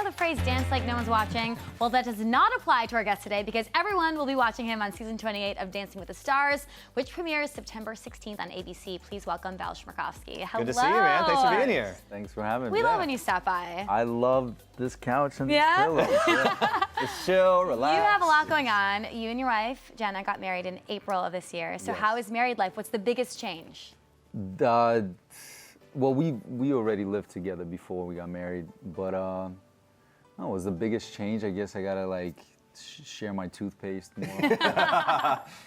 know the phrase dance like no one's watching? Well, that does not apply to our guest today because everyone will be watching him on season 28 of Dancing with the Stars, which premieres September 16th on ABC. Please welcome Val Chmerkovskiy. Hello. Good to see you, man. Thanks for being here. Thanks for having me. We love when you stop by. I love this couch and this pillow. Yeah. Just chill, relax. You have a lot going on. You and your wife, Jenna, got married in April of this year. So how is married life? What's the biggest change? Well, we already lived together before we got married, but it was the biggest change. I guess I gotta like share my toothpaste more,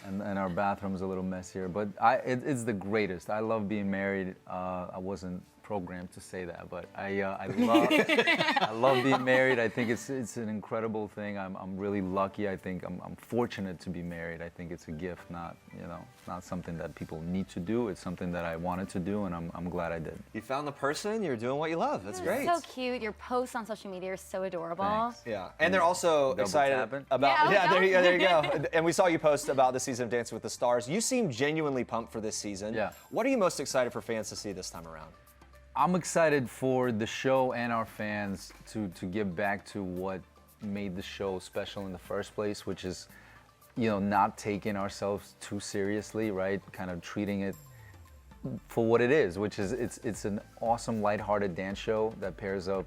and our bathroom's a little messier. But it's the greatest. I love being married. I wasn't programmed to say that, but I love being married. I think it's an incredible thing. I'm really lucky. I think I'm fortunate to be married. I think it's a gift, not something that people need to do. It's something that I wanted to do, and I'm glad I did. You found the person. You're doing what you love. That's great. So cute. Your posts on social media are so adorable. Thanks. Yeah, and they're also excited about. Yeah, there you go. And we saw you post about the season of Dancing with the Stars. You seem genuinely pumped for this season. Yeah. What are you most excited for fans to see this time around? I'm excited for the show and our fans to give back to what made the show special in the first place, which is, not taking ourselves too seriously, right? Kind of treating it for what it is, which is it's an awesome, lighthearted dance show that pairs up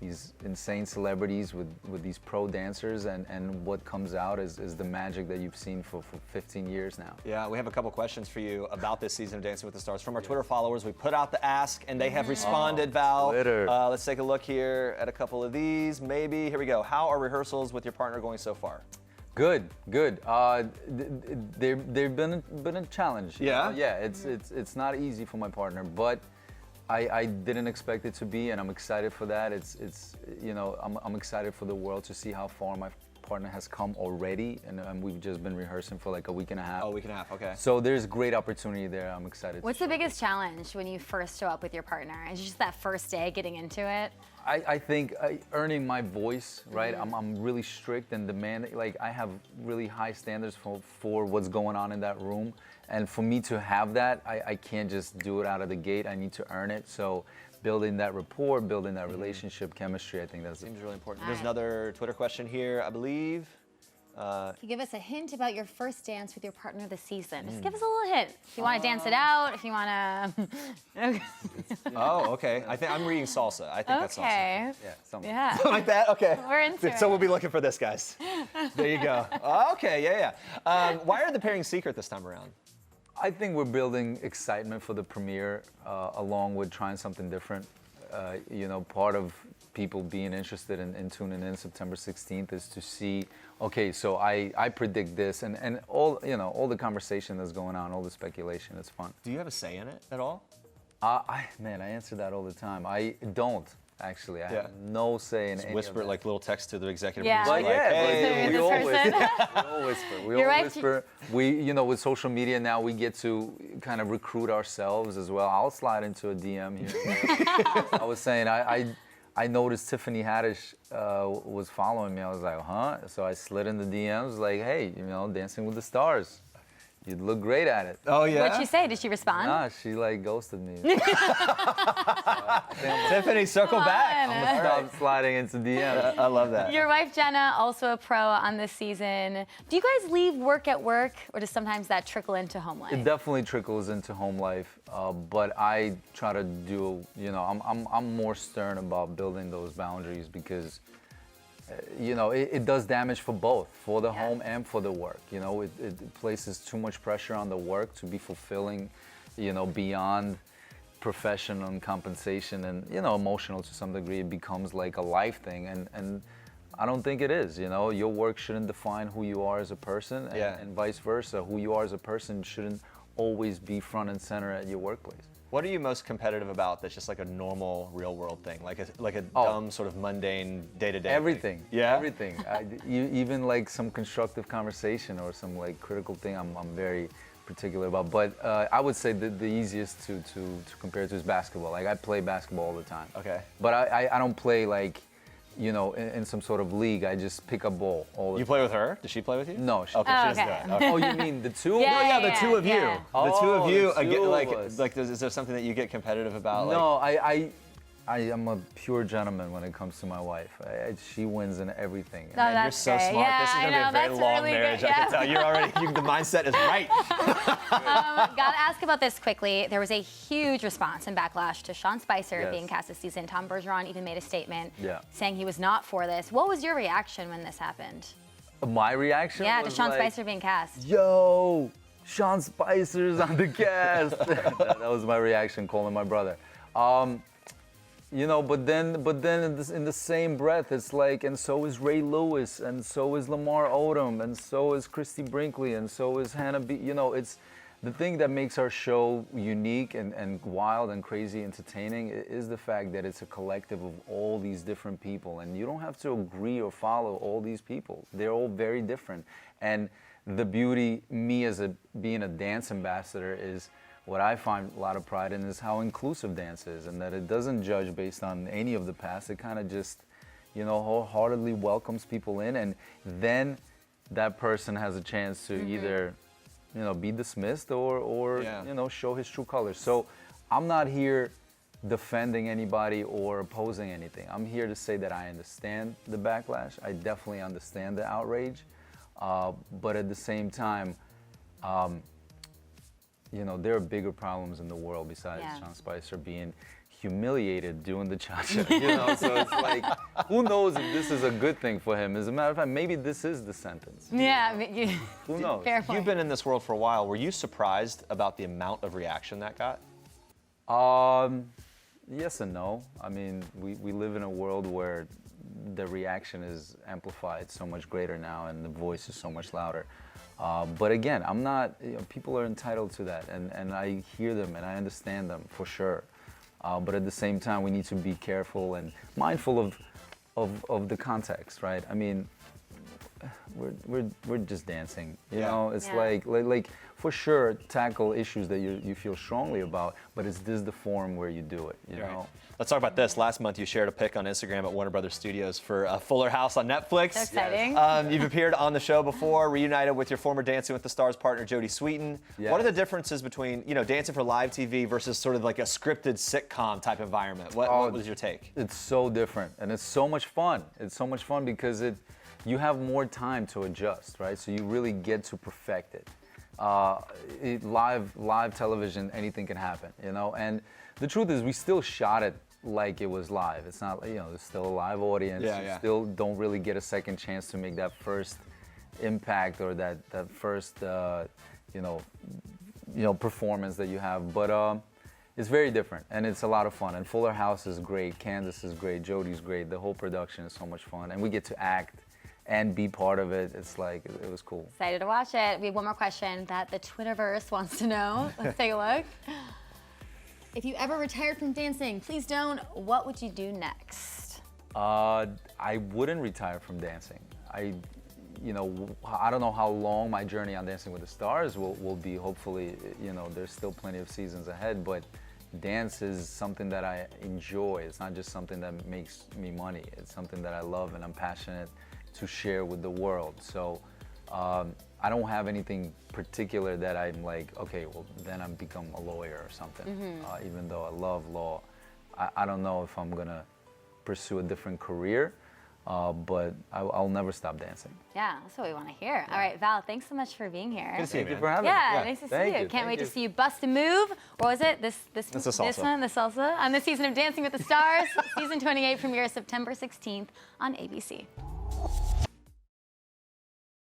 these insane celebrities with these pro dancers, and what comes out is the magic that you've seen for 15 years now. Yeah, we have a couple questions for you about this season of Dancing with the Stars from our Twitter followers. We put out the ask, and they have responded, Val. Twitter. Let's take a look here at a couple of these. Maybe, here we go. How are rehearsals with your partner going so far? Good. They've been a challenge. Yeah? Yeah, it's not easy for my partner, but I didn't expect it to be, and I'm excited for that. I'm excited for the world to see how far my partner has come already, and we've just been rehearsing for like a week and a half. Oh, a week and a half, okay. So there's great opportunity there. I'm excited. What's the biggest challenge when you first show up with your partner? Is it just that first day getting into it? I think earning my voice, right? I'm really strict and demanding. Like, I have really high standards for what's going on in that room. And for me to have that, I can't just do it out of the gate. I need to earn it. So building that rapport, building that relationship, chemistry, I think that seems really important. There's another Twitter question here, I believe. Can you give us a hint about your first dance with your partner this season? Just give us a little hint. If you want to dance it out, if you want to... Oh, okay. I think I'm reading salsa. I think that's salsa. Okay. Yeah, something. Yeah. Something like that? Okay. We're into it. So we'll be looking for this, guys. There you go. Okay, yeah. Why are the pairings secret this time around? I think we're building excitement for the premiere, along with trying something different. Part of people being interested in tuning in September 16th is to see, okay, so I predict this, and all the conversation that's going on, all the speculation, it's fun. Do you have a say in it at all? I answer that all the time. I don't. Actually, I have no say in any whisper of that. like little text to the executive Yeah. producer. But Like, hey, we all whisper. We You're all right. whisper. With social media now, we get to kind of recruit ourselves as well. I'll slide into a DM here. I was saying, I noticed Tiffany Haddish was following me. I was like, huh? So I slid in the DMs like, hey, Dancing with the Stars. You'd look great at it. Oh, yeah? What'd she say? Did she respond? Nah, she like ghosted me. Tiffany, circle back. I'm gonna stop sliding into DMs. I love that. Your wife, Jenna, also a pro on this season. Do you guys leave work at work, or does sometimes that trickle into home life? It definitely trickles into home life, but I try to do, I'm more stern about building those boundaries because, it does damage for both, for the home and for the work. It places too much pressure on the work to be fulfilling, beyond professional and compensation and, emotional to some degree. It becomes like a life thing, and I don't think it is. Your work shouldn't define who you are as a person, and vice versa. Who you are as a person shouldn't always be front and center at your workplace. What are you most competitive about that's just like a normal real world thing? Like a dumb sort of mundane day-to-day Everything. thing? Yeah? Everything. Even like some constructive conversation or some like critical thing I'm very particular about. But I would say the easiest to compare to is basketball. Like, I play basketball all the time. Okay. But I don't play like, in some sort of league. I just pick up ball all the time. You play with her? Does she play with you? No, she Okay, Oh, she doesn't okay. do it. Okay. Oh, you mean the two? Yeah, No, yeah, the two of you. yeah. The two of you. the two of Like, us. is there something that you get competitive about? No, I am a pure gentleman when it comes to my wife. She wins in everything. No, You're that's so great. smart. Yeah, This is going to be a very that's long really marriage. good. I can Yeah. tell. You're already, the mindset is right. Gotta ask about this quickly. There was a huge response and backlash to Sean Spicer Yes. being cast this season. Tom Bergeron even made a statement saying he was not for this. What was your reaction when this happened? My reaction Yeah, to was Sean like, Spicer being cast. Yo, Sean Spicer's on the cast. that was my reaction, calling my brother. You know, but then in the same breath, it's like, and so is Ray Lewis, and so is Lamar Odom, and so is Christy Brinkley, and so is Hannah B. You know, it's the thing that makes our show unique and wild and crazy entertaining is the fact that it's a collective of all these different people, and you don't have to agree or follow all these people. They're all very different, and the beauty, me as being a dance ambassador, is what I find a lot of pride in is how inclusive dance is, and that it doesn't judge based on any of the past. It kind of just, you know, wholeheartedly welcomes people in, and then that person has a chance to either, you know, be dismissed or you know, show his true colors. So I'm not here defending anybody or opposing anything. I'm here to say that I understand the backlash. I definitely understand the outrage, but at the same time, you know, there are bigger problems in the world besides Sean Spicer being humiliated doing the cha-cha, you know? So it's like, who knows if this is a good thing for him? As a matter of fact, maybe this is the sentence. Yeah, I mean, Who knows? fair point. You've been in this world for a while. Were you surprised about the amount of reaction that got? Yes and no. I mean, we live in a world where the reaction is amplified so much greater now, and the voice is so much louder. But again, I'm not, you know, people are entitled to that, and I hear them and I understand them for sure. But at the same time, we need to be careful and mindful of the context, right? I mean, we're just dancing, you know? It's like for sure, tackle issues that you feel strongly about, but is this the forum where you do it, you know? Let's talk about this. Last month, you shared a pic on Instagram at Warner Brothers Studios for Fuller House on Netflix. So exciting. You've appeared on the show before, reunited with your former Dancing with the Stars partner, Jodie Sweetin. Yes. What are the differences between, you know, dancing for live TV versus sort of like a scripted sitcom type environment? What was your take? It's so different, and it's so much fun. It's so much fun because you have more time to adjust, right? So you really get to perfect it. Live television, anything can happen, you know? And the truth is, we still shot it like it was live. It's not, you know, there's still a live audience. You still don't really get a second chance to make that first impact or that first, you know, performance that you have. But it's very different, and it's a lot of fun. And Fuller House is great. Candace is great. Jodie's great. The whole production is so much fun, and we get to act and be part of it. It's like, it was cool. Excited to watch it. We have one more question that the Twitterverse wants to know. Let's take a look. If you ever retired from dancing, please don't. What would you do next? I wouldn't retire from dancing. You know, I don't know how long my journey on Dancing with the Stars will be. Hopefully, you know, there's still plenty of seasons ahead, but dance is something that I enjoy. It's not just something that makes me money. It's something that I love and I'm passionate to share with the world. So I don't have anything particular that I'm like, okay, well, then I'm become a lawyer or something. Even though I love law, I don't know if I'm gonna pursue a different career, but I'll never stop dancing. Yeah, that's what we want to hear. All right, Val, thanks so much for being here. Good to see you, Thank you man. for having me. Yeah, nice to see you. Can't wait to see you bust a move. What was it? This It's the salsa. one, the salsa, on this season of Dancing with the Stars. Season 28 premieres September 16th on ABC.